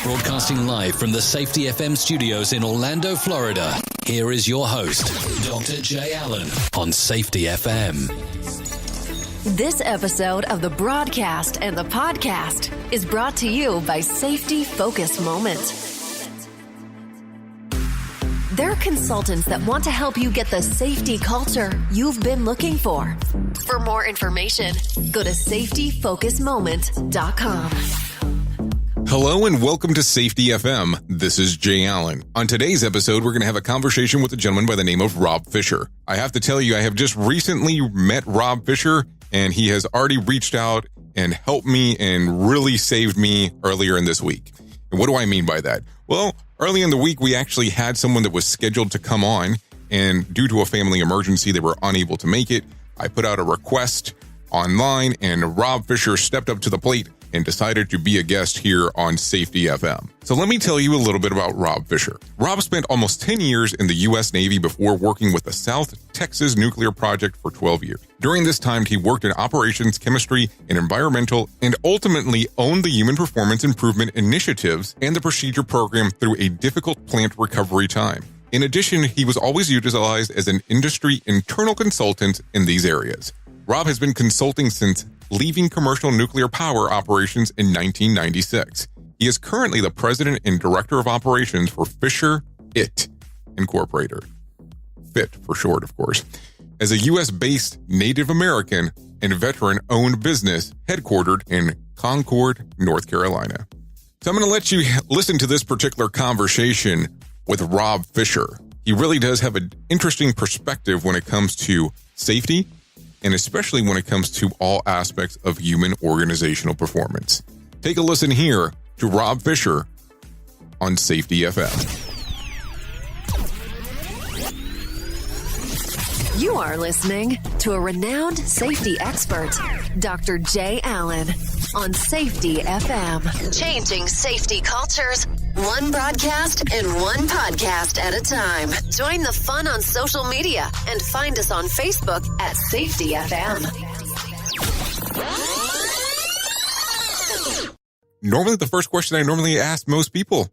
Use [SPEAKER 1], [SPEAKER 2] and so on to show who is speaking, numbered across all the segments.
[SPEAKER 1] Broadcasting live from the Safety FM studios in Orlando, Florida. Here is your host, Dr. Jay Allen on Safety FM.
[SPEAKER 2] This episode of the broadcast and the podcast is brought to you by Safety Focus Moment. They're consultants that want to help you get the safety culture you've been looking for. For more information, go to safetyfocusmoment.com.
[SPEAKER 3] Hello and welcome to Safety FM. This is Jay Allen. On today's episode, we're going to have a conversation with a gentleman by the name of Rob Fisher. I have to tell you, I have just recently met Rob Fisher, and he has already reached out and helped me and really saved me earlier in this week. And what do I mean by that? Well, early in the week, we actually had someone that was scheduled to come on, and due to a family emergency, they were unable to make it. I put out a request online, and Rob Fisher stepped up to the plate and decided to be a guest here on Safety FM. So let me tell you a little bit about Rob Fisher. Rob spent almost 10 years in the U.S. Navy before working with the South Texas Nuclear Project for 12 years. During this time, he worked in operations, chemistry, and environmental, and ultimately owned the Human Performance Improvement Initiatives and the procedure program through a difficult plant recovery time. In addition, he was always utilized as an industry internal consultant in these areas. Rob has been consulting since leaving commercial nuclear power operations in 1996. He is currently the president and director of operations for Fisher IT Incorporated. FIT for short, of course. As a U.S.-based Native American and veteran-owned business headquartered in Concord, North Carolina. So I'm going to let you listen to this particular conversation with Rob Fisher. He really does have an interesting perspective when it comes to safety, and especially when it comes to all aspects of human organizational performance. Take a listen here to Rob Fisher on Safety FM.
[SPEAKER 2] You are listening to a renowned safety expert, Dr. Jay Allen, on Safety FM. Changing safety cultures, one broadcast and one podcast at a time. Join the fun on social media and find us on Facebook at Safety FM.
[SPEAKER 3] Normally, the first question I normally ask most people,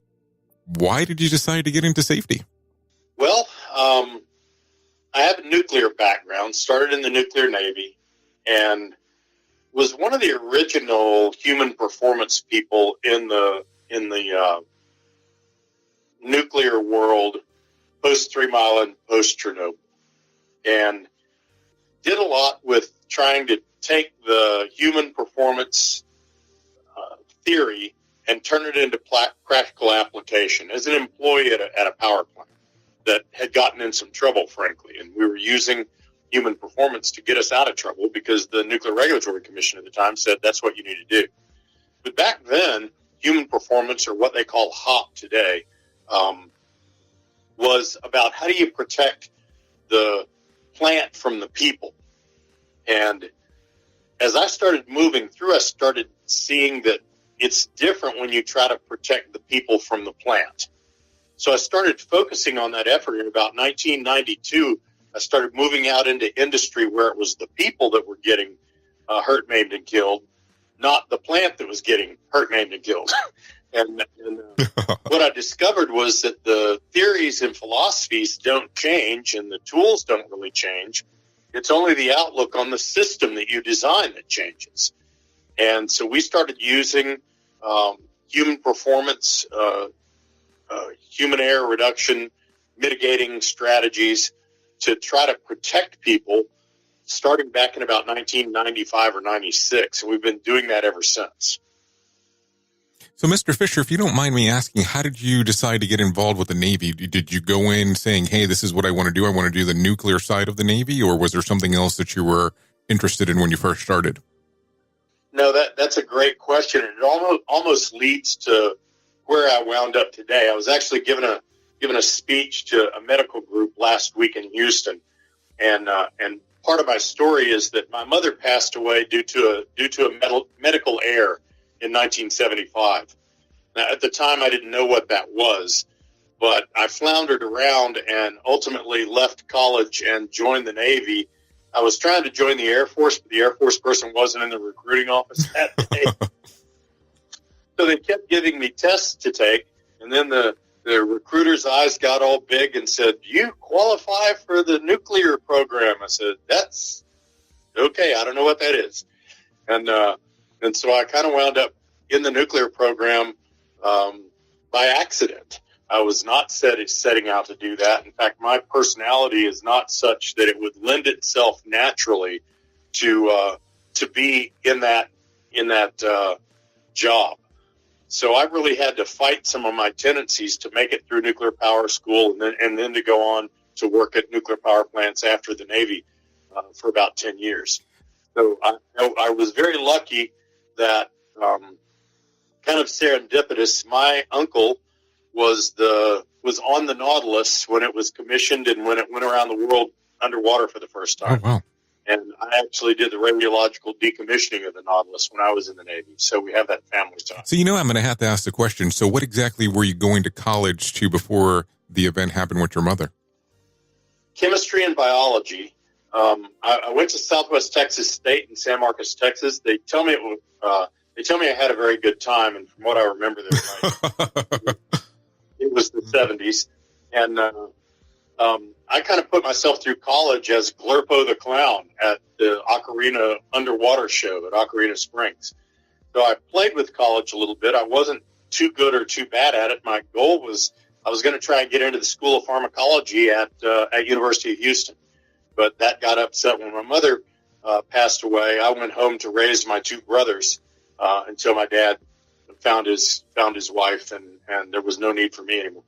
[SPEAKER 3] why did you decide to get into safety?
[SPEAKER 4] Well, I have a nuclear background, started in the nuclear Navy, and was one of the original human performance people in the nuclear world, post 3 Mile and post Chernobyl, and did a lot with trying to take the human performance theory and turn it into practical application as an employee at a power plant that had gotten in some trouble, frankly, and we were using human performance to get us out of trouble because the Nuclear Regulatory Commission at the time said that's what you need to do. But back then, human performance, or what they call HOP today, was about how do you protect the plant from the people. And as I started moving through, I started seeing that it's different when you try to protect the people from the plant. So I started focusing on that effort in about 1992. I started moving out into industry where it was the people that were getting hurt, maimed, and killed, not the plant that was getting hurt, maimed, and killed. And what I discovered was that the theories and philosophies don't change and the tools don't really change. It's only the outlook on the system that you design that changes. And so we started using human performance, human error reduction, mitigating strategies to try to protect people starting back in about 1995 or 96. And we've been doing that ever since.
[SPEAKER 3] So, Mr. Fisher, if you don't mind me asking, how did you decide to get involved with the Navy? Did you go in saying, hey, this is what I want to do. I want to do the nuclear side of the Navy, or was there something else that you were interested in when you first started?
[SPEAKER 4] No, that's a great question. It almost leads to where I wound up today. I was actually given a speech to a medical group last week in Houston, and part of my story is that my mother passed away due to a medical error in 1975. Now, at the time, I didn't know what that was, but I floundered around and ultimately left college and joined the Navy. I was trying to join the Air Force, but the Air Force person wasn't in the recruiting office that day. So they kept giving me tests to take, and then the recruiter's eyes got all big and said, "Do you qualify for the nuclear program?" I said, "That's okay. I don't know what that is." And so I kind of wound up in the nuclear program by accident. I was not setting out to do that. In fact, my personality is not such that it would lend itself naturally to be in that job. So I really had to fight some of my tendencies to make it through nuclear power school, and then to go on to work at nuclear power plants after the Navy for about 10 years. So I was very lucky that kind of serendipitous. My uncle was on the Nautilus when it was commissioned and when it went around the world underwater for the first time.
[SPEAKER 3] Oh, wow.
[SPEAKER 4] And I actually did the radiological decommissioning of the Nautilus when I was in the Navy. So we have that family tie.
[SPEAKER 3] So, I'm going to have to ask the question. So what exactly were you going to college to before the event happened with your mother?
[SPEAKER 4] Chemistry and biology. I went to Southwest Texas State in San Marcos, Texas. They tell me I had a very good time, and from what I remember, it was the 70s, and I kind of put myself through college as Glurpo the Clown at the Ocarina Underwater Show at Ocarina Springs. So I played with college a little bit. I wasn't too good or too bad at it. My goal was I was going to try and get into the School of Pharmacology at University of Houston, but that got upset when my mother passed away. I went home to raise my two brothers until my dad found his wife, and there was no need for me anymore.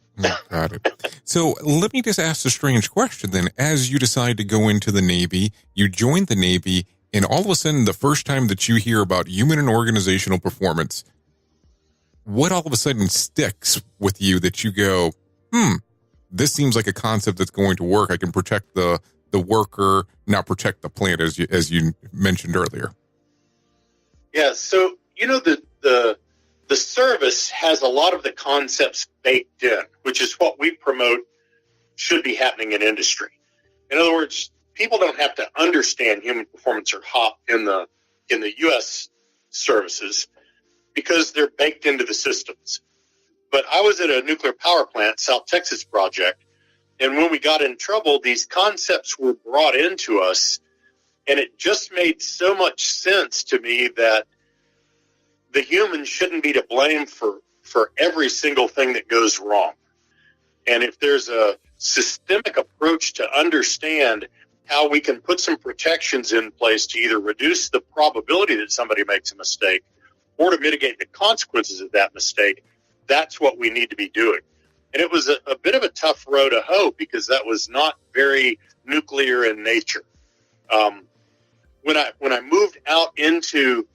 [SPEAKER 3] Got it. So let me just ask a strange question then. As you decide to go into the Navy, you joined the Navy, and all of a sudden, the first time that you hear about human and organizational performance, what all of a sudden sticks with you that you go, this seems like a concept that's going to work. I can protect the worker, not protect the plant, as you mentioned earlier.
[SPEAKER 4] Yeah, so, the service has a lot of the concepts baked in, which is what we promote should be happening in industry. In other words, people don't have to understand human performance or HOP in the U.S. services because they're baked into the systems. But I was at a nuclear power plant, South Texas Project, and when we got in trouble, these concepts were brought into us, and it just made so much sense to me that the human shouldn't be to blame for every single thing that goes wrong. And if there's a systemic approach to understand how we can put some protections in place to either reduce the probability that somebody makes a mistake or to mitigate the consequences of that mistake, that's what we need to be doing. And it was a bit of a tough road to hoe because that was not very nuclear in nature. When I moved out into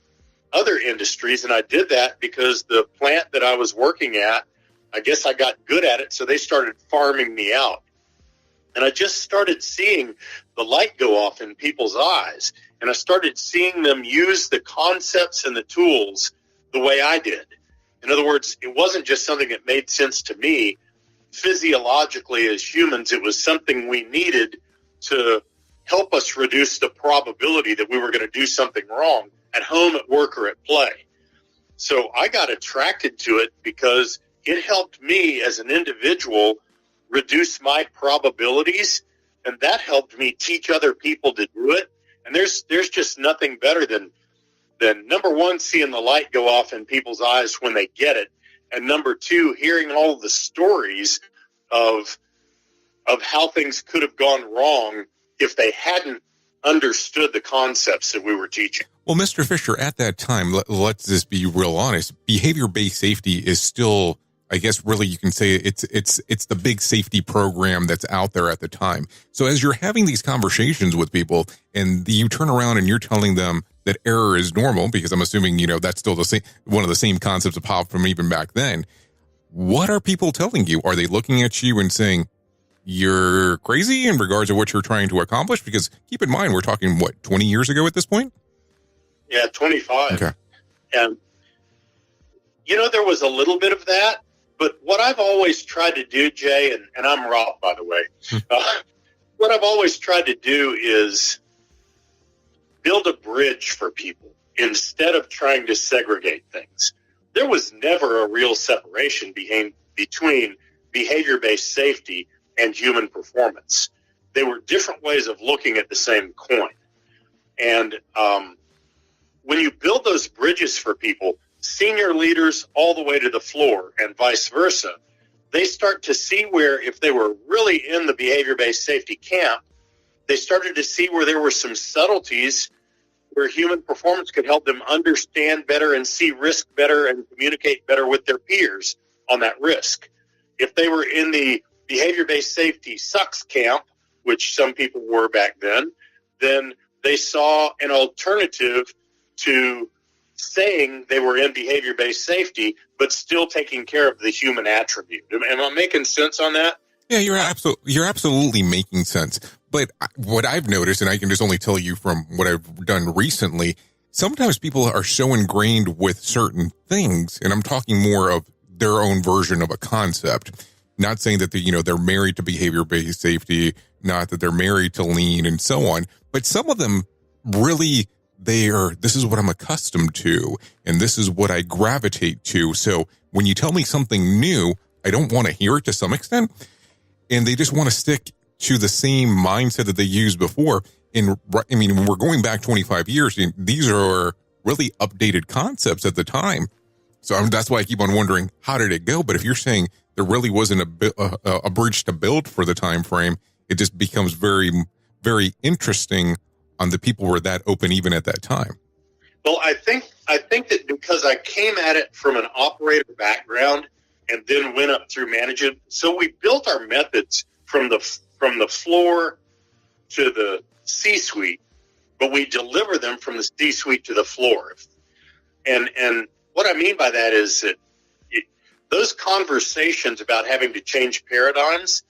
[SPEAKER 4] other industries, and I did that because the plant that I was working at, I guess I got good at it, so they started farming me out. And I just started seeing the light go off in people's eyes, and I started seeing them use the concepts and the tools the way I did. In other words, it wasn't just something that made sense to me. Physiologically, as humans, it was something we needed to help us reduce the probability that we were going to do something wrong at home, at work, or at play. So I got attracted to it because it helped me as an individual reduce my probabilities, and that helped me teach other people to do it. And there's just nothing better than number one, seeing the light go off in people's eyes when they get it, and number two, hearing all the stories of how things could have gone wrong if they hadn't understood the concepts that we were teaching.
[SPEAKER 3] Well, Mr. Fisher, at that time, let's just be real honest, behavior-based safety is still, I guess, really you can say it's the big safety program that's out there at the time. So as you're having these conversations with people and you turn around and you're telling them that error is normal, because I'm assuming, that's still the same, one of the same concepts of HOP from even back then, what are people telling you? Are they looking at you and saying, you're crazy in regards to what you're trying to accomplish? Because keep in mind, we're talking, 20 years ago at this point?
[SPEAKER 4] Yeah, 25.
[SPEAKER 3] Okay.
[SPEAKER 4] And, there was a little bit of that, but what I've always tried to do, Jay, and I'm Rob, by the way, what I've always tried to do is build a bridge for people instead of trying to segregate things. there was never a real separation between behavior-based safety and human performance. They were different ways of looking at the same coin. And when you build those bridges for people, senior leaders all the way to the floor and vice versa, they start to see where, if they were really in the behavior-based safety camp, they started to see where there were some subtleties where human performance could help them understand better and see risk better and communicate better with their peers on that risk. If they were in the behavior-based safety sucks camp, which some people were back then they saw an alternative to saying they were in behavior-based safety, but still taking care of the human attribute. Am I making sense on that?
[SPEAKER 3] Yeah, you're absolutely making sense. But what I've noticed, and I can just only tell you from what I've done recently, sometimes people are so ingrained with certain things, and I'm talking more of their own version of a concept. Not saying that they're married to behavior-based safety, not that they're married to lean and so on, but some of them really, this is what I'm accustomed to, and this is what I gravitate to. So when you tell me something new, I don't want to hear it to some extent, and they just want to stick to the same mindset that they used before. And I mean, when we're going back 25 years, these are really updated concepts at the time. So that's why I keep on wondering, how did it go? But if you're saying there really wasn't a bridge to build for the time frame, it just becomes very, very interesting on the people who were that open even at that time.
[SPEAKER 4] Well, I think that because I came at it from an operator background and then went up through management, so we built our methods from the floor to the C-suite, but we deliver them from the C-suite to the floor. And what I mean by that is that those conversations about having to change paradigms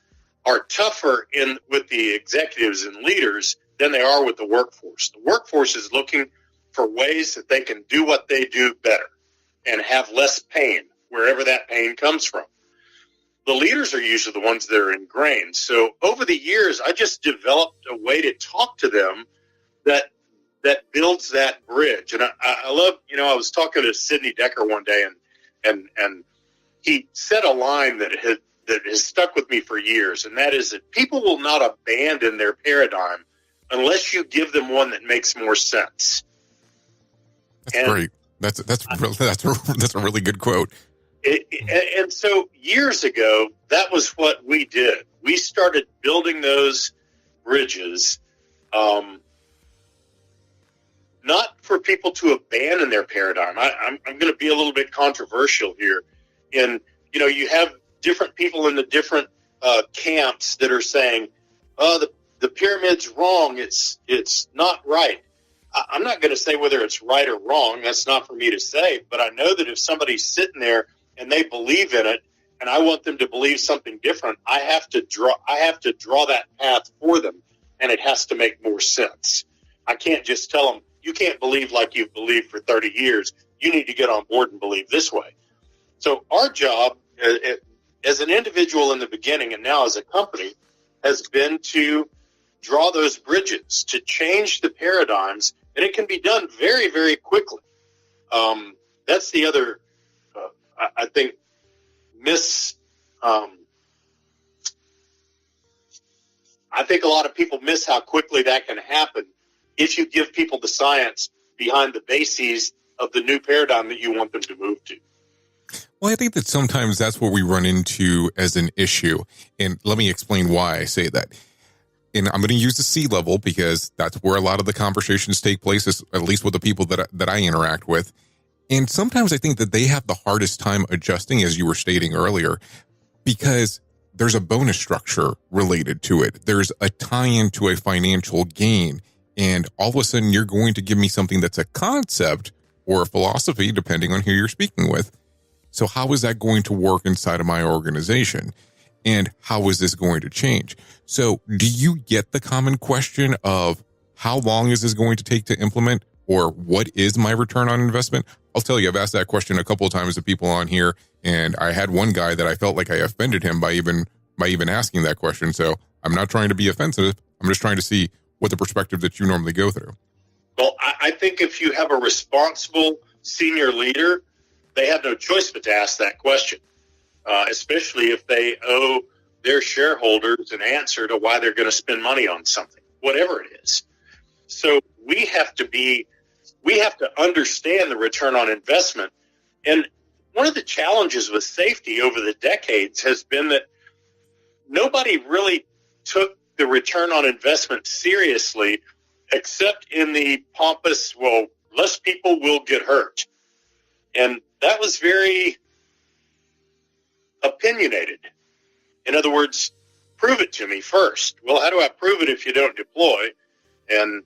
[SPEAKER 4] are tougher with the executives and leaders than they are with the workforce. The workforce is looking for ways that they can do what they do better and have less pain, wherever that pain comes from. The leaders are usually the ones that are ingrained. So over the years, I just developed a way to talk to them that builds that bridge. And I love, I was talking to Sidney Decker one day, and he said a line that has stuck with me for years, and that is that people will not abandon their paradigm unless you give them one that makes more sense.
[SPEAKER 3] That's great. That's a really good quote.
[SPEAKER 4] And so years ago, that was what we did. We started building those bridges, not for people to abandon their paradigm. I'm going to be a little bit controversial here. And, you have different people in the different camps that are saying, the pyramid's wrong. It's not right. I'm not going to say whether it's right or wrong. That's not for me to say. But I know that if somebody's sitting there and they believe in it, and I want them to believe something different, I have to draw that path for them, and it has to make more sense. I can't just tell them, you can't believe like you've believed for 30 years. You need to get on board and believe this way. So our job as an individual in the beginning and now as a company has been to draw those bridges, to change the paradigms, and it can be done very, very quickly. That's the other, I think, I think a lot of people miss how quickly that can happen if you give people the science behind the bases of the new paradigm that you want them to move to.
[SPEAKER 3] Well, I think that sometimes that's what we run into as an issue. And let me explain why I say that. And I'm going to use the C-level because that's where a lot of the conversations take place, at least with the people that I interact with. And sometimes I think that they have the hardest time adjusting, as you were stating earlier, because there's a bonus structure related to it. There's a tie-in to a financial gain. And all of a sudden, you're going to give me something that's a concept or a philosophy, depending on who you're speaking with. So how is that going to work inside of my organization? And how is this going to change? So do you get the common question of how long is this going to take to implement, or what is my return on investment? I'll tell you, I've asked that question a couple of times to people on here, and I had one guy that I felt like I offended him by even asking that question. So I'm not trying to be offensive. I'm just trying to see what the perspective that you normally go through.
[SPEAKER 4] Well, I think if you have a responsible senior leader, they have no choice but to ask that question, especially if they owe their shareholders an answer to why they're going to spend money on something, whatever it is. So we have to understand the return on investment. And one of the challenges with safety over the decades has been that nobody really took the return on investment seriously, except in the pompous, well, less people will get hurt. And that was very opinionated. In other words, prove it to me first. Well, how do I prove it if you don't deploy? And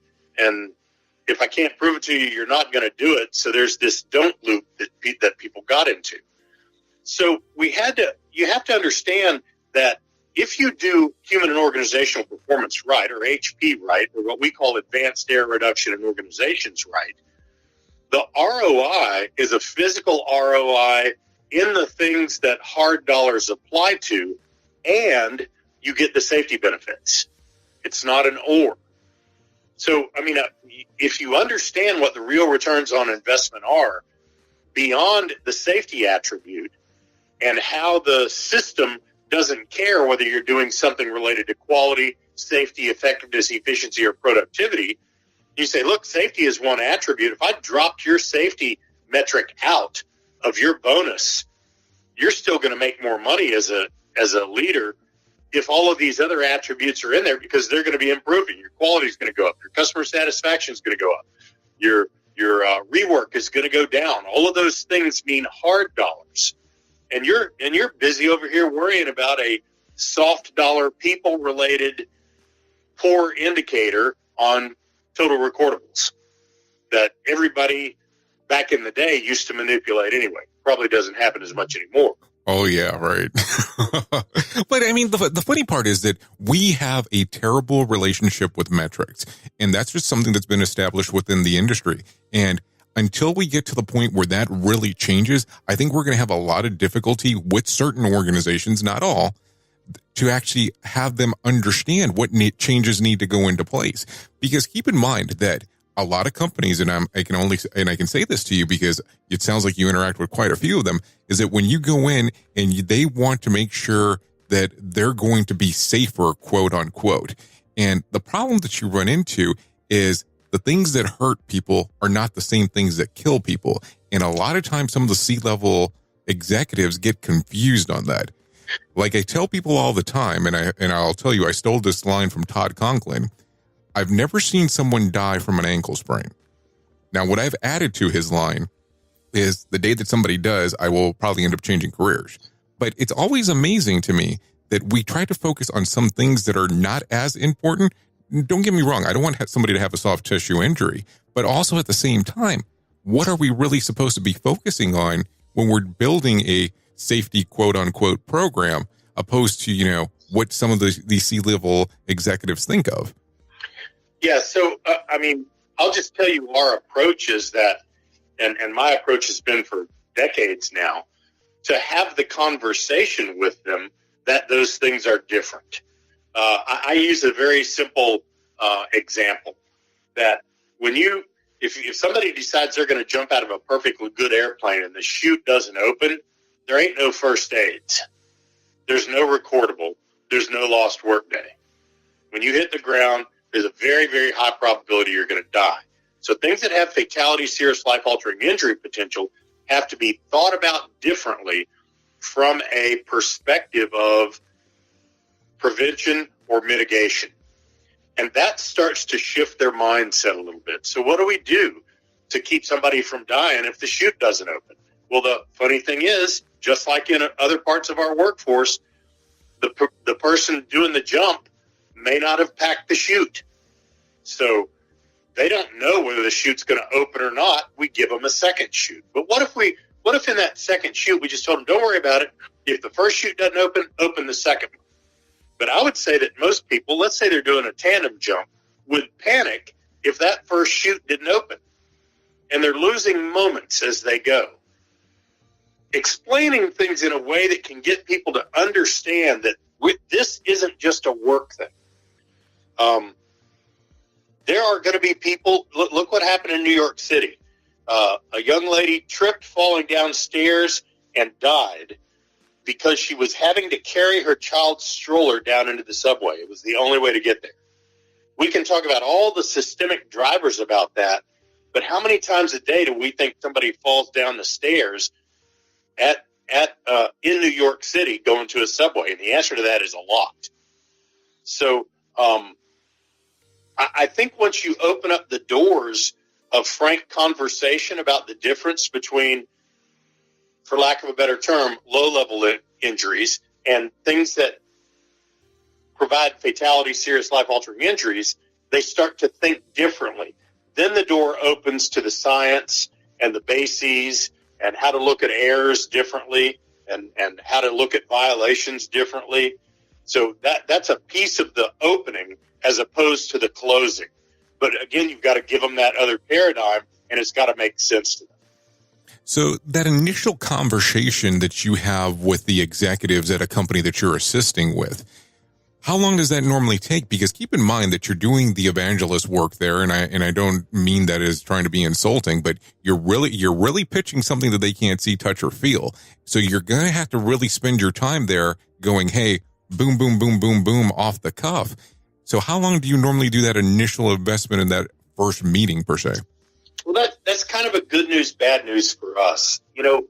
[SPEAKER 4] if I can't prove it to you, you're not going to do it. So there's this don't loop that people got into. So you have to understand that if you do human and organizational performance right, or HP right, or what we call advanced error reduction in organizations right, the ROI is a physical ROI in the things that hard dollars apply to, and you get the safety benefits. It's not an or. So, I mean, if you understand what the real returns on investment are beyond the safety attribute and how the system doesn't care whether you're doing something related to quality, safety, effectiveness, efficiency, or productivity, you say, look, safety is one attribute. If I dropped your safety metric out of your bonus, you're still going to make more money as a leader if all of these other attributes are in there, because they're going to be improving. Your quality is going to go up. Your customer satisfaction is going to go up. Your rework is going to go down. All of those things mean hard dollars. And you're busy over here worrying about a soft dollar people related poor indicator on total recordables that everybody back in the day used to manipulate anyway. Probably doesn't happen as much anymore.
[SPEAKER 3] Oh, yeah, right. But I mean, the funny part is that we have a terrible relationship with metrics, and that's just something that's been established within the industry. And until we get to the point where that really changes, I think we're going to have a lot of difficulty with certain organizations, not all, to actually have them understand what changes need to go into place. Because keep in mind that a lot of companies, and I can say this to you because it sounds like you interact with quite a few of them, is that when you go in and they want to make sure that they're going to be safer, quote unquote. And the problem that you run into is the things that hurt people are not the same things that kill people. And a lot of times some of the C-level executives get confused on that. Like I tell people all the time, and I'll tell you, I stole this line from Todd Conklin. I've never seen someone die from an ankle sprain. Now, what I've added to his line is the day that somebody does, I will probably end up changing careers. But it's always amazing to me that we try to focus on some things that are not as important. Don't get me wrong. I don't want somebody to have a soft tissue injury, but also at the same time, what are we really supposed to be focusing on when we're building a safety quote unquote program, opposed to, what some of these C-level executives think of?
[SPEAKER 4] Yeah. So, I'll just tell you our approach is that, and my approach has been for decades now, to have the conversation with them that those things are different. I use a very simple example that if somebody decides they're going to jump out of a perfectly good airplane and the chute doesn't open, there ain't no first aids. There's no recordable. There's no lost workday. When you hit the ground, there's a very, very high probability you're going to die. So things that have fatality, serious life-altering injury potential have to be thought about differently from a perspective of prevention or mitigation. And that starts to shift their mindset a little bit. So what do we do to keep somebody from dying if the chute doesn't open? Well, the funny thing is, just like in other parts of our workforce, the person doing the jump may not have packed the chute. So they don't know whether the chute's going to open or not. We give them a second chute. But what if in that second chute, we just told them, don't worry about it. If the first chute doesn't open the second one. But I would say that most people, let's say they're doing a tandem jump, would panic if that first chute didn't open. And they're losing moments as they go. Explaining things in a way that can get people to understand that this isn't just a work thing. There are going to be people, look what happened in New York City. a young lady tripped falling downstairs and died because she was having to carry her child's stroller down into the subway. It was the only way to get there. We can talk about all the systemic drivers about that, but how many times a day do we think somebody falls down the stairs in New York City going to a subway? And the answer to that is a lot. So I think once you open up the doors of frank conversation about the difference between, for lack of a better term, low-level injuries and things that provide fatality, serious life-altering injuries, they start to think differently. Then the door opens to the science and the bases and how to look at errors differently and how to look at violations differently. So that's a piece of the opening as opposed to the closing. But again, you've got to give them that other paradigm, and it's got to make sense to them.
[SPEAKER 3] So that initial conversation that you have with the executives at a company that you're assisting with, how long does that normally take? Because keep in mind that you're doing the evangelist work there, and I don't mean that as trying to be insulting, but you're really pitching something that they can't see, touch, or feel. So you're going to have to really spend your time there going, hey, boom, boom, boom, boom, boom, off the cuff. So how long do you normally do that initial investment in that first meeting, per se?
[SPEAKER 4] Well, that's kind of a good news, bad news for us. You know,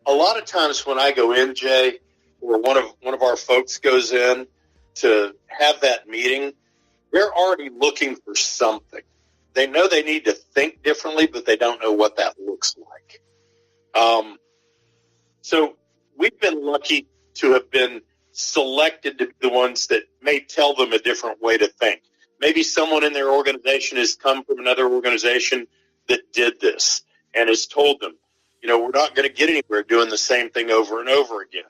[SPEAKER 4] a lot of times when I go in, Jay, or one of our folks goes in to have that meeting, they're already looking for something. They know they need to think differently, but they don't know what that looks like. So we've been lucky to have been selected to be the ones that may tell them a different way to think. Maybe someone in their organization has come from another organization that did this and has told them, you know, we're not going to get anywhere doing the same thing over and over again.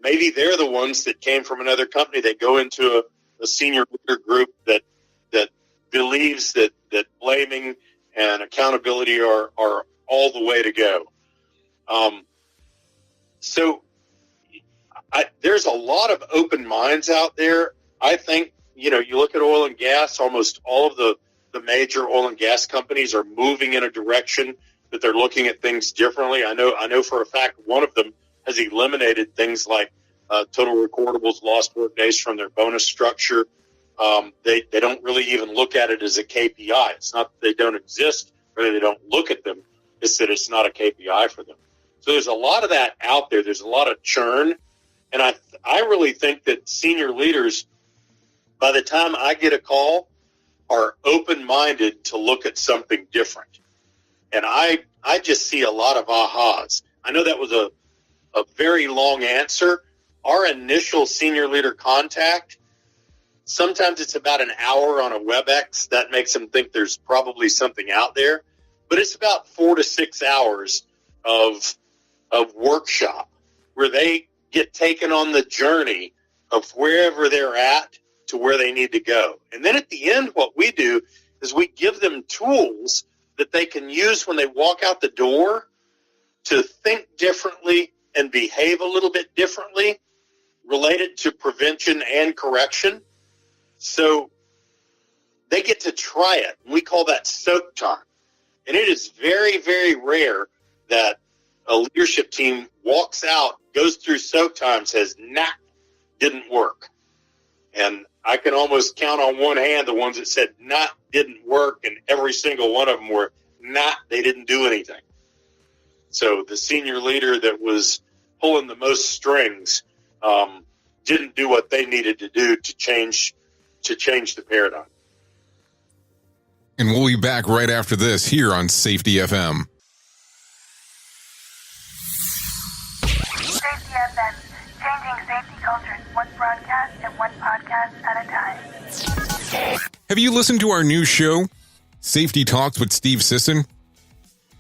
[SPEAKER 4] Maybe they're the ones that came from another company. They go into a senior leader group that believes that blaming and accountability are all the way to go. So there's a lot of open minds out there. I think, you know, you look at oil and gas, almost all of the major oil and gas companies are moving in a direction that they're looking at things differently. I know for a fact one of them has eliminated things like total recordables, lost work days from their bonus structure. They don't really even look at it as a KPI. It's not that they don't exist or they don't look at them. It's that it's not a KPI for them. So there's a lot of that out there. There's a lot of churn. And I really think that senior leaders, by the time I get a call, are open-minded to look at something different. And I just see a lot of ahas. I know that was a very long answer. Our initial senior leader contact, sometimes it's about an hour on a WebEx. That makes them think there's probably something out there. But it's about 4 to 6 hours of workshop where they get taken on the journey of wherever they're at to where they need to go. And then at the end, what we do is we give them tools that they can use when they walk out the door to think differently and behave a little bit differently related to prevention and correction. So they get to try it. We call that soak time. And it is very, very rare that a leadership team walks out, goes through soak time, says, nah, didn't work. And I can almost count on one hand the ones that said, nah, didn't work, and every single one of them were, nah, they didn't do anything. So the senior leader that was pulling the most strings didn't do what they needed to do to change the paradigm.
[SPEAKER 3] And we'll be back right after this here on Safety FM.
[SPEAKER 5] Safety FM, changing safety cultures one broadcast and one podcast at a time.
[SPEAKER 3] Have you listened to our new show, Safety Talks with Steve Sisson?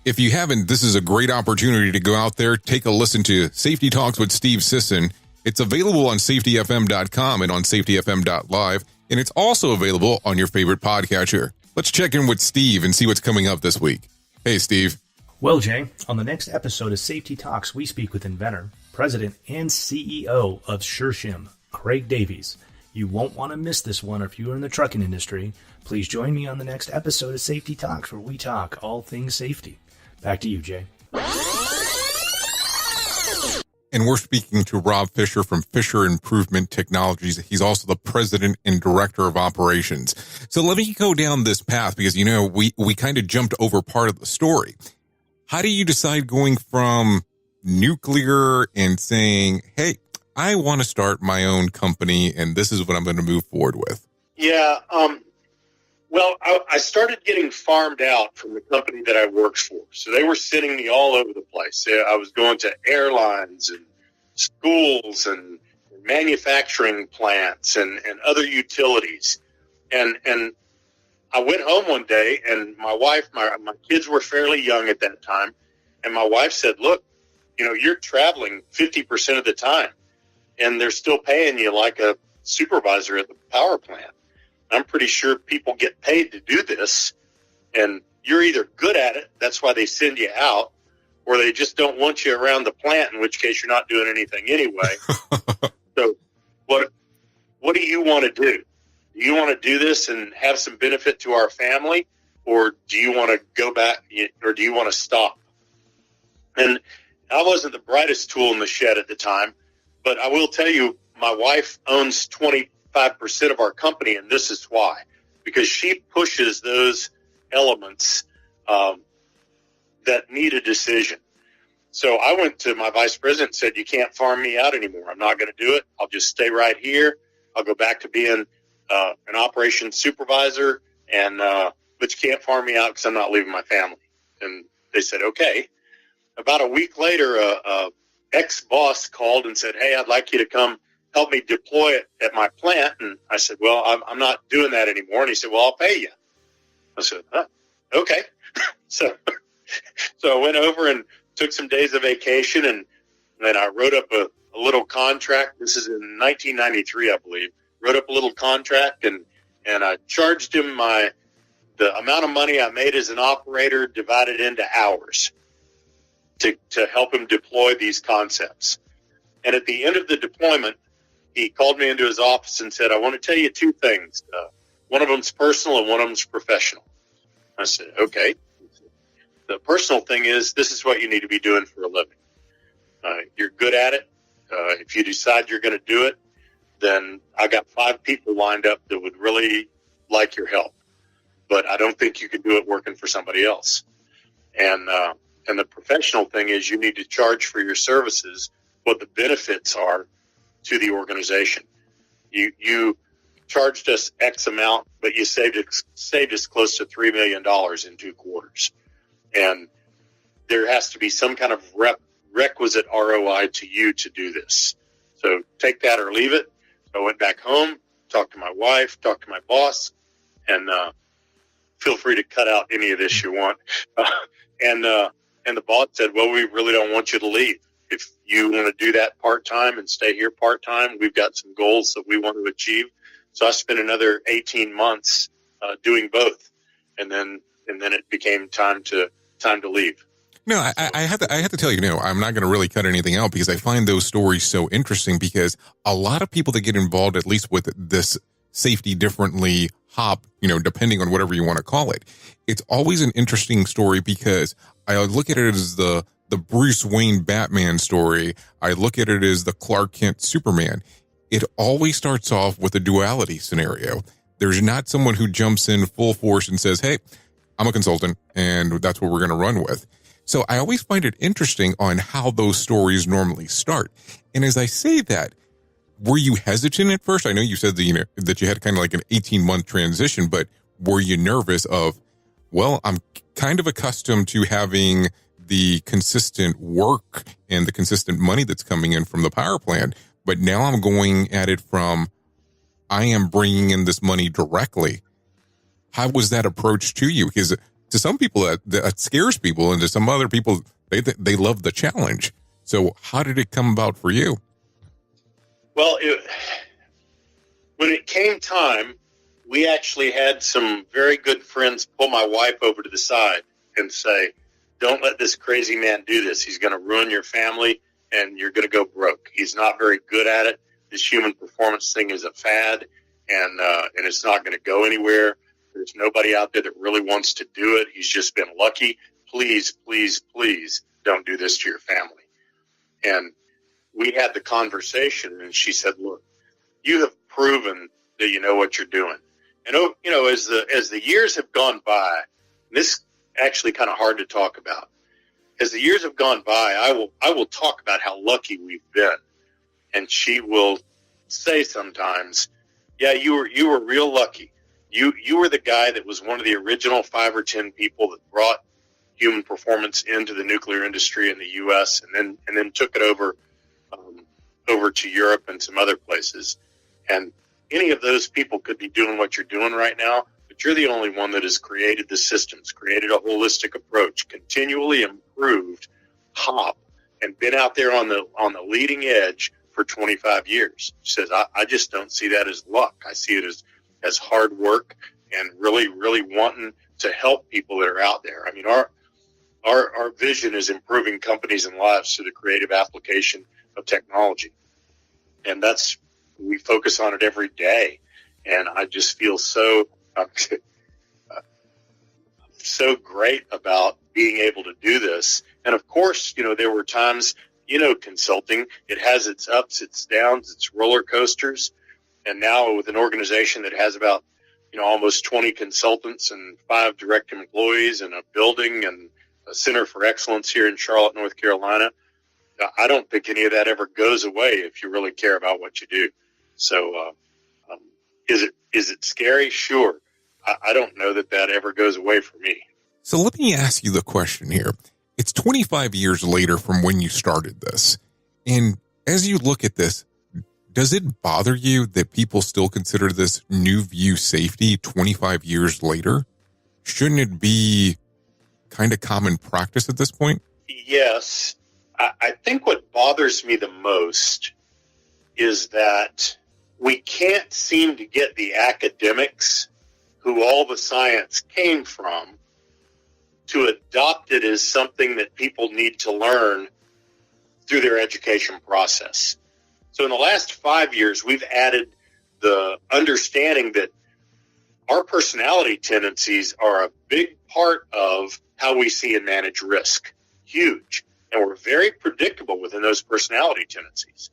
[SPEAKER 3] If you haven't, this is a great opportunity to go out there, take a listen to Safety Talks with Steve Sisson. It's available on safetyfm.com and on safetyfm.live, and it's also available on your favorite podcatcher. Let's check in with Steve and see what's coming up this week. Hey, Steve.
[SPEAKER 6] Well, Jay, on the next episode of Safety Talks, we speak with inventor, president, and CEO of SureShim, Craig Davies. You won't want to miss this one if you're in the trucking industry. Please join me on the next episode of Safety Talks, where we talk all things safety. Back to you, Jay.
[SPEAKER 3] And we're speaking to Rob Fisher from Fisher Improvement Technologies. He's also the president and director of operations. So let me go down this path because, you know, we kind of jumped over part of the story. How do you decide going from nuclear and saying, hey, I want to start my own company and this is what I'm going to move forward with?
[SPEAKER 4] Yeah. Well, I started getting farmed out from the company that I worked for. So they were sending me all over the place. I was going to airlines and schools and manufacturing plants and other utilities. And I went home one day and my wife, my kids were fairly young at that time. And my wife said, look, you know, you're traveling 50% of the time and they're still paying you like a supervisor at the power plant. I'm pretty sure people get paid to do this, and you're either good at it, that's why they send you out, or they just don't want you around the plant, in which case you're not doing anything anyway. So what do you want to do? Do you want to do this and have some benefit to our family, or do you want to go back, or do you want to stop? And I wasn't the brightest tool in the shed at the time, but I will tell you, my wife owns 25% of our company, and this is why. Because she pushes those elements that need a decision. So I went to my vice president and said, you can't farm me out anymore. I'm not going to do it. I'll just stay right here. I'll go back to being an operations supervisor, but you can't farm me out because I'm not leaving my family. And they said, okay. About a week later, a ex-boss called and said, hey, I'd like you to come help me deploy it at my plant. And I said, well, I'm not doing that anymore. And he said, well, I'll pay you. I said, okay. So I went over and took some days of vacation, and then I wrote up a little contract. This is in 1993, I believe. Wrote up a little contract, and I charged him the amount of money I made as an operator divided into hours to help him deploy these concepts. And at the end of the deployment, he called me into his office and said, I want to tell you two things. One of them's personal and one of them's professional. I said, okay. The personal thing is, this is what you need to be doing for a living. You're good at it. If you decide you're going to do it, then I got 5 people lined up that would really like your help. But I don't think you can do it working for somebody else. And the professional thing is, you need to charge for your services what the benefits are to the organization. You charged us X amount, but you saved us close to $3 million in 2 quarters. And there has to be some kind of requisite ROI to you to do this. So take that or leave it. So I went back home, talked to my wife, talked to my boss, and feel free to cut out any of this you want. And the boss said, well, we really don't want you to leave. If you want to do that part-time and stay here part-time, we've got some goals that we want to achieve. So I spent another 18 months doing both. And then it became time to leave.
[SPEAKER 3] No, I have to tell you, no, I'm not going to really cut anything out because I find those stories so interesting, because a lot of people that get involved, at least with this safety differently hop, depending on whatever you want to call it, it's always an interesting story, because I look at it as the Bruce Wayne Batman story. I look at it as the Clark Kent Superman. It always starts off with a duality scenario. There's not someone who jumps in full force and says, hey, I'm a consultant and that's what we're going to run with. So I always find it interesting on how those stories normally start. And as I say that, were you hesitant at first? I know you said that, that you had kind of like an 18-month transition, but were you nervous of, well, I'm kind of accustomed to having the consistent work and the consistent money that's coming in from the power plant, but now I'm going at it from, I am bringing in this money directly. How was that approach to you? Because to some people that scares people, and to some other people, they love the challenge. So how did it come about for you?
[SPEAKER 4] Well, when it came time, we actually had some very good friends pull my wife over to the side and say, don't let this crazy man do this. He's going to ruin your family and you're going to go broke. He's not very good at it. This human performance thing is a fad, and it's not going to go anywhere. There's nobody out there that really wants to do it. He's just been lucky. please, please, please don't do this to your family. And we had the conversation, and she said, look, you have proven that you know what you're doing. And, you know, as the years have gone by, and this is actually kind of hard to talk about. As the years have gone by, I will talk about how lucky we've been. And she will say sometimes, yeah, you were real lucky. You were the guy that was one of the original 5 or 10 people that brought human performance into the nuclear industry in the U.S. and then took it over to Europe and some other places. And any of those people could be doing what you're doing right now, but you're the only one that has created the systems, created a holistic approach, continually improved HOP, and been out there on the leading edge for 25 years. She says, I just don't see that as luck. I see it as hard work and really, really wanting to help people that are out there. I mean, our vision is improving companies and lives through the creative application of technology. And we focus on it every day. And I just feel so great about being able to do this. And of course, you know, there were times, you know, consulting, it has its ups, its downs, its roller coasters. And now with an organization that has about, you know, almost 20 consultants and 5 direct employees and a building and a center for excellence here in Charlotte, North Carolina, I don't think any of that ever goes away if you really care about what you do. So, is it scary? Sure. I don't know that ever goes away for me.
[SPEAKER 3] So let me ask you the question here. It's 25 years later from when you started this. And as you look at this, does it bother you that people still consider this new view safety 25 years later? Shouldn't it be kind of common practice at this point?
[SPEAKER 4] Yes. I think what bothers me the most is that we can't seem to get the academics who all the science came from to adopt it as something that people need to learn through their education process. So in the last 5 years, we've added the understanding that our personality tendencies are a big part of how we see and manage risk. Huge. And we're very predictable within those personality tendencies.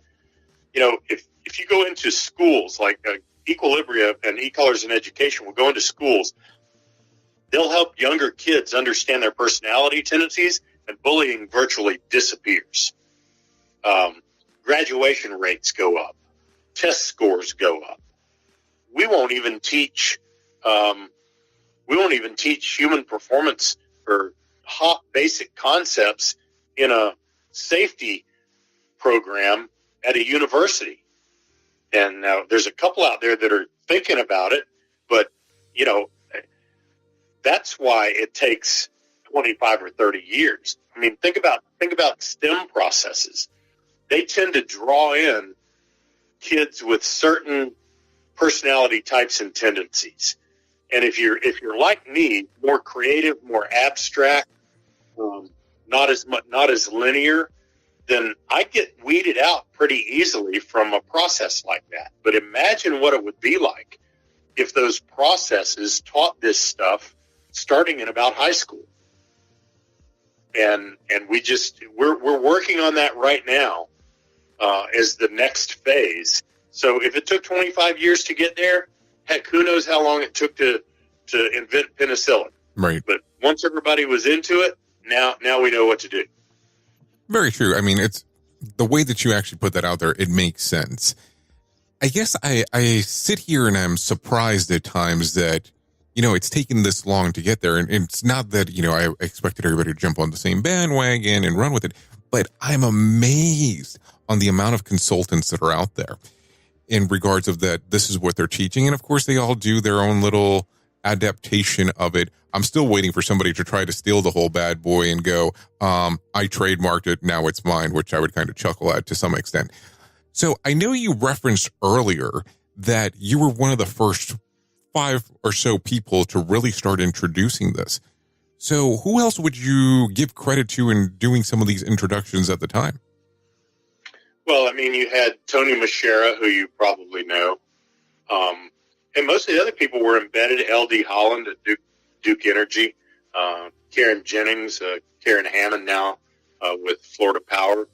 [SPEAKER 4] You know, if you go into schools like Equilibria and eColors in Education will go into schools, they'll help younger kids understand their personality tendencies, and bullying virtually disappears. Graduation rates go up. Test scores go up. We won't even teach human performance or HOP basic concepts in a safety program at a university. And now there's a couple out there that are thinking about it, but you know, that's why it takes 25 or 30 years. I mean, think about STEM processes. They tend to draw in kids with certain personality types and tendencies. And if you're like me, more creative, more abstract, not as linear, then I get weeded out pretty easily from a process like that. But imagine what it would be like if those processes taught this stuff starting in about high school. And we're working on that right now as the next phase. So if it took 25 years to get there, heck, who knows how long it took to invent penicillin.
[SPEAKER 3] Right.
[SPEAKER 4] But once everybody was into it, now we know what to do.
[SPEAKER 3] Very true. I mean, it's the way that you actually put that out there, it makes sense. I guess I sit here and I'm surprised at times that, you know, it's taken this long to get there. And it's not that, you know, I expected everybody to jump on the same bandwagon and run with it, but I'm amazed on the amount of consultants that are out there in regards of that. This is what they're teaching. And of course they all do their own little adaptation of it. I'm still waiting for somebody to try to steal the whole bad boy and go, I trademarked it, now it's mine, which I would kind of chuckle at to some extent. So I know you referenced earlier that you were one of the first 5 or so people to really start introducing this. So who else would you give credit to in doing some of these introductions at the time?
[SPEAKER 4] Well, I mean, you had Tony Machera, who you probably know. And most of the other people were embedded. L.D. Holland at Duke Energy. Karen Jennings, Karen Hammond now with Florida Power.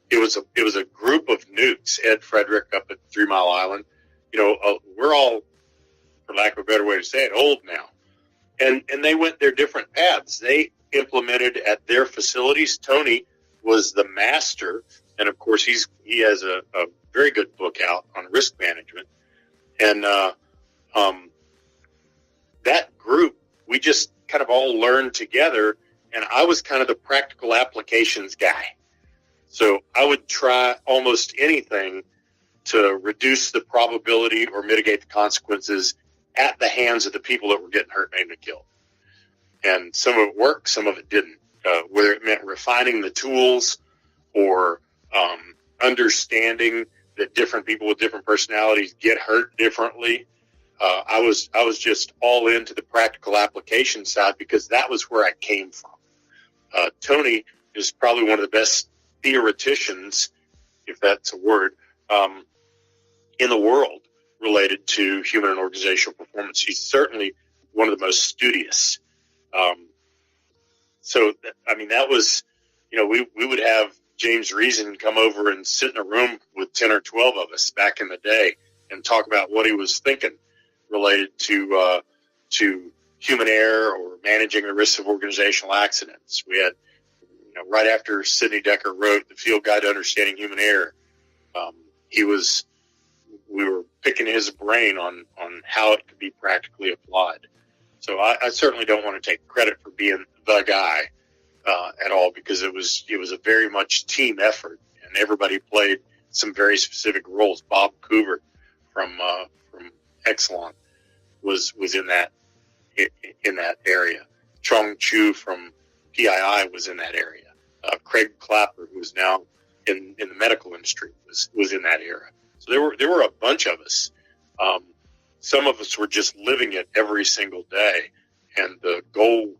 [SPEAKER 4] It was a group of nukes, Ed Frederick up at 3 Mile Island. We're all, for lack of a better way to say it, old now. And they went their different paths. They implemented at their facilities. Tony was the master. And of course, he has a very good book out on risk management. And that group, we just kind of all learned together. And I was kind of the practical applications guy. So I would try almost anything to reduce the probability or mitigate the consequences at the hands of the people that were getting hurt, maimed, and killed. And some of it worked, some of it didn't. Whether it meant refining the tools or understanding that different people with different personalities get hurt differently. I was just all into the practical application side because that was where I came from. Tony is probably one of the best theoreticians, if that's a word, in the world related to human and organizational performance. He's certainly one of the most studious. That was, we would have James Reason come over and sit in a room with 10 or 12 of us back in the day and talk about what he was thinking related to human error or managing the risks of organizational accidents. We had, right after Sidney Dekker wrote The Field Guide to Understanding Human Error, we were picking his brain on how it could be practically applied. So I certainly don't want to take credit for being the guy at all, because it was a very much team effort, and everybody played some very specific roles. Bob Coover from Exelon was in that area. Chong Chu from PII was in that area. Craig Clapper, who is now in the medical industry, was in that era. So there were a bunch of us. Some of us were just living it every single day, and the goal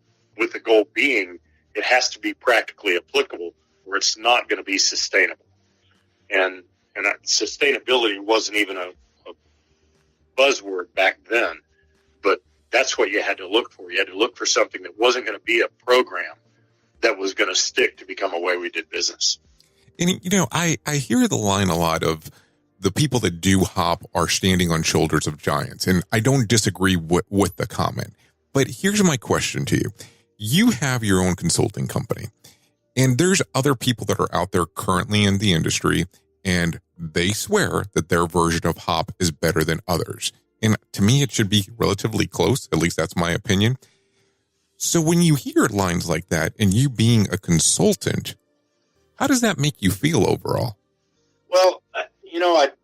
[SPEAKER 4] being it has to be practically applicable, or it's not going to be sustainable. And that sustainability wasn't even a buzzword back then, but that's what you had to look for. You had to look for something that wasn't going to be a program that was going to stick to become a way we did business.
[SPEAKER 3] And, I hear the line a lot of the people that do HOP are standing on shoulders of giants. And I don't disagree with the comment. But here's my question to you. You have your own consulting company, and there's other people that are out there currently in the industry, and they swear that their version of HOP is better than others. And to me, it should be relatively close. At least that's my opinion. So when you hear lines like that, and you being a consultant, how does that make you feel overall?
[SPEAKER 4] Well, I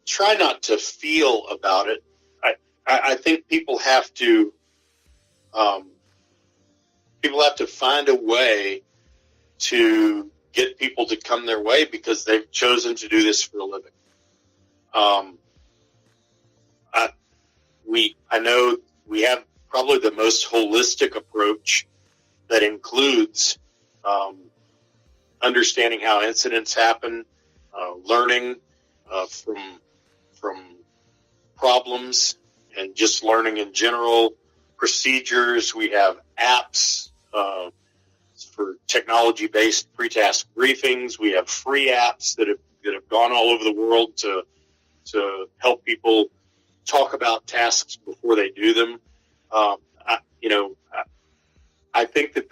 [SPEAKER 4] try not to feel about it. I think people have to find a way to get people to come their way because they've chosen to do this for a living. I know we have probably the most holistic approach that includes understanding how incidents happen, learning from problems, and just learning in general, procedures. We have apps for technology-based pre-task briefings. We have free apps that have gone all over the world to help people talk about tasks before they do them. I think that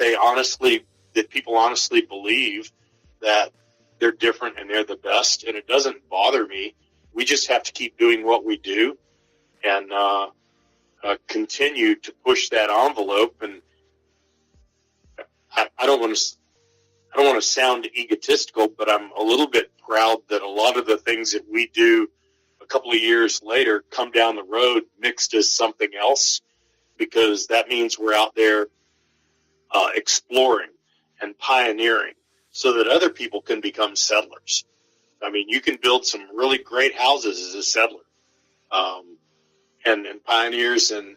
[SPEAKER 4] people honestly believe that they're different and they're the best, and it doesn't bother me. We just have to keep doing what we do and continue to push that envelope. And I don't want to sound egotistical, but I'm a little bit proud that a lot of the things that we do a couple of years later come down the road mixed as something else, because that means we're out there exploring and pioneering so that other people can become settlers. I mean, you can build some really great houses as a settler, and pioneers and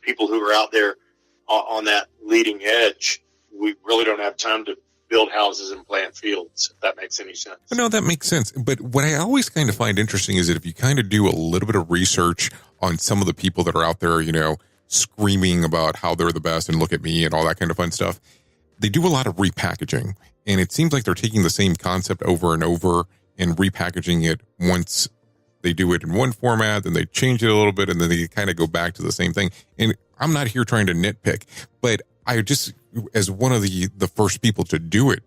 [SPEAKER 4] people who are out there on that leading edge. We really don't have time to build houses and plant fields, if that makes any sense.
[SPEAKER 3] No, that makes sense. But what I always kind of find interesting is that if you kind of do a little bit of research on some of the people that are out there, screaming about how they're the best and look at me and all that kind of fun stuff. They do a lot of repackaging, and it seems like they're taking the same concept over and over and repackaging it. Once they do it in one format, then they change it a little bit, and then they kind of go back to the same thing. And I'm not here trying to nitpick, but I just, as one of the first people to do it,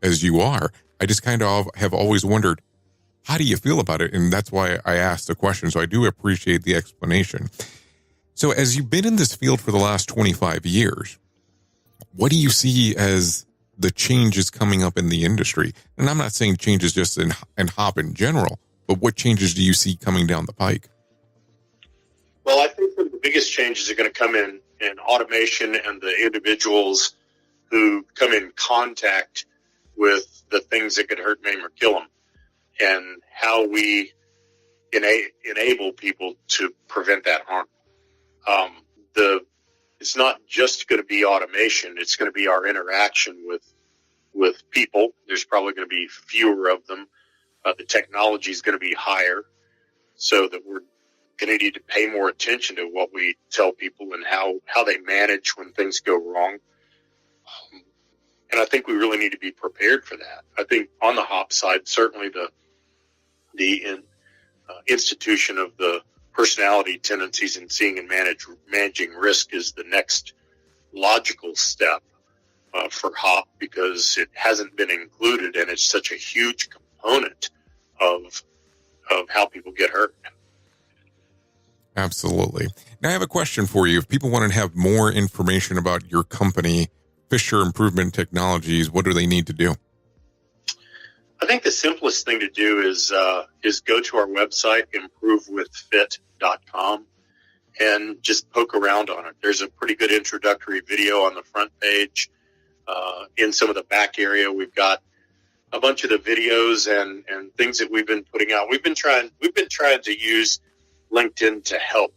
[SPEAKER 3] as you are, I just kind of have always wondered, how do you feel about it? And that's why I asked the question. So I do appreciate the explanation. So as you've been in this field for the last 25 years, what do you see as the changes coming up in the industry? And I'm not saying changes just in hop in general, but what changes do you see coming down the pike?
[SPEAKER 4] Well, I think that the biggest changes are going to come in automation and the individuals who come in contact with the things that could hurt, maim, or kill them, and how we enable people to prevent that harm. It's not just going to be automation. It's going to be our interaction with people. There's probably going to be fewer of them. The technology is going to be higher, so that we're going to need to pay more attention to what we tell people and how they manage when things go wrong. And I think we really need to be prepared for that. I think on the hop side, certainly the institution of the personality tendencies and seeing and managing risk is the next logical step for hop, because it hasn't been included, and it's such a huge component of how people get hurt.
[SPEAKER 3] Absolutely. Now I have a question for you. If people want to have more information about your company, Fisher Improvement Technologies, what do they need to do?
[SPEAKER 4] I think the simplest thing to do is go to our website, improvewithfit.com, and just poke around on it. There's a pretty good introductory video on the front page. In some of the back area, we've got a bunch of the videos and things that we've been putting out. We've been trying to use LinkedIn to help.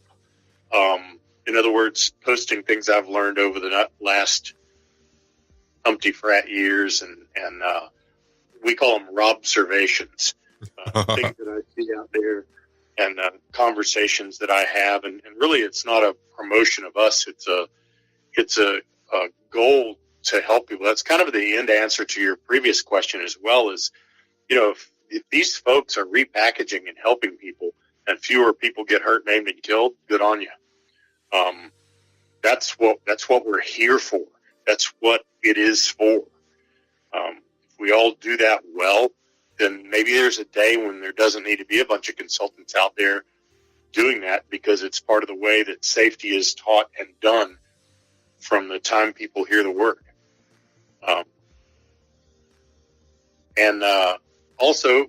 [SPEAKER 4] In other words, posting things I've learned over the last umpty frat years, and we call them Robservations, things that I see out there, and conversations that I have, and really it's not a promotion of us. It's a goal to help people. That's kind of the end answer to your previous question as well, is, if these folks are repackaging and helping people and fewer people get hurt, maimed, and killed, good on you. That's what we're here for. That's what it is for. If we all do that well, then maybe there's a day when there doesn't need to be a bunch of consultants out there doing that, because it's part of the way that safety is taught and done from the time people hear the word. Also,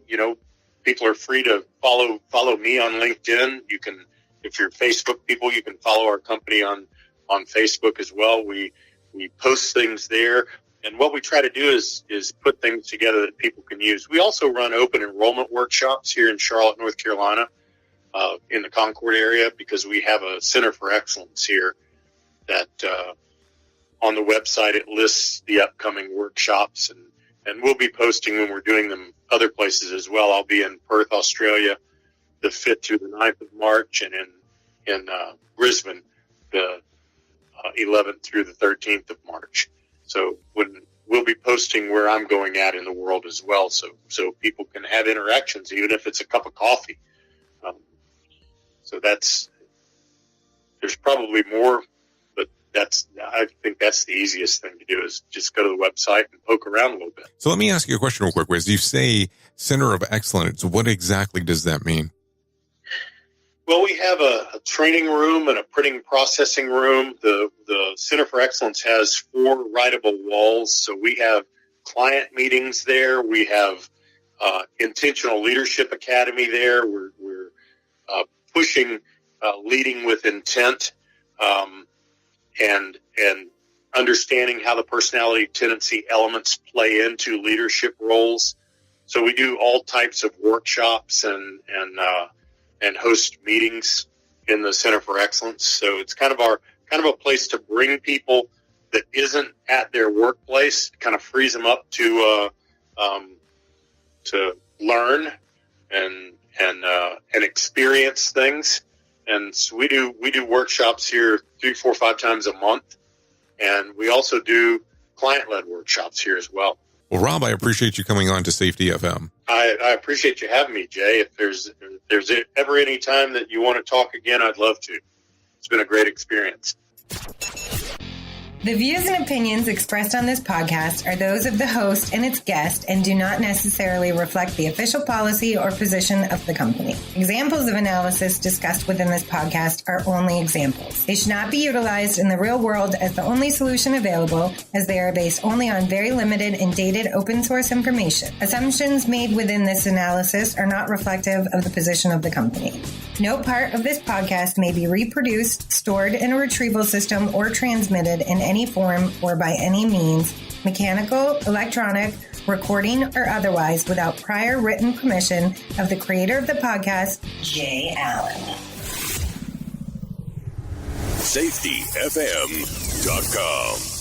[SPEAKER 4] people are free to follow me on LinkedIn. You can, if you're Facebook people, you can follow our company on Facebook as well. We post things there, and what we try to do is put things together that people can use. We also run open enrollment workshops here in Charlotte, North Carolina, in the Concord area, because we have a Center for Excellence here that on the website it lists the upcoming workshops, and we'll be posting when we're doing them other places as well. I'll be in Perth, Australia, the 5th through the 9th of March, and in Brisbane, the 11th through the 13th of March. So we'll be posting where I'm going at in the world as well, so people can have interactions, even if it's a cup of coffee. So there's probably more, but I think that's the easiest thing to do, is just go to the website and poke around a little bit.
[SPEAKER 3] So let me ask you a question real quick. As you say Center of Excellence, what exactly does that mean?
[SPEAKER 4] Well, we have a training room and a printing processing room. The Center for Excellence has 4 writable walls. So we have client meetings there. We have Intentional Leadership Academy there. We're pushing leading with intent, and understanding how the personality tendency elements play into leadership roles. So we do all types of workshops and host meetings in the Center for Excellence. So it's kind of a place to bring people that isn't at their workplace, kind of frees them up to learn and experience things, And so we do workshops here 3, 4, 5 times a month. And we also do client-led workshops here as well.
[SPEAKER 3] Well, Rob, I appreciate you coming on to Safety FM.
[SPEAKER 4] I appreciate you having me, Jay. If there's ever any time that you want to talk again, I'd love to. It's been a great experience.
[SPEAKER 7] The views and opinions expressed on this podcast are those of the host and its guest and do not necessarily reflect the official policy or position of the company. Examples of analysis discussed within this podcast are only examples. They should not be utilized in the real world as the only solution available, as they are based only on very limited and dated open source information. Assumptions made within this analysis are not reflective of the position of the company. No part of this podcast may be reproduced, stored in a retrieval system, or transmitted in any form or by any means, mechanical, electronic, recording, or otherwise, without prior written permission of the creator of the podcast, Jay Allen.
[SPEAKER 8] SafetyFM.com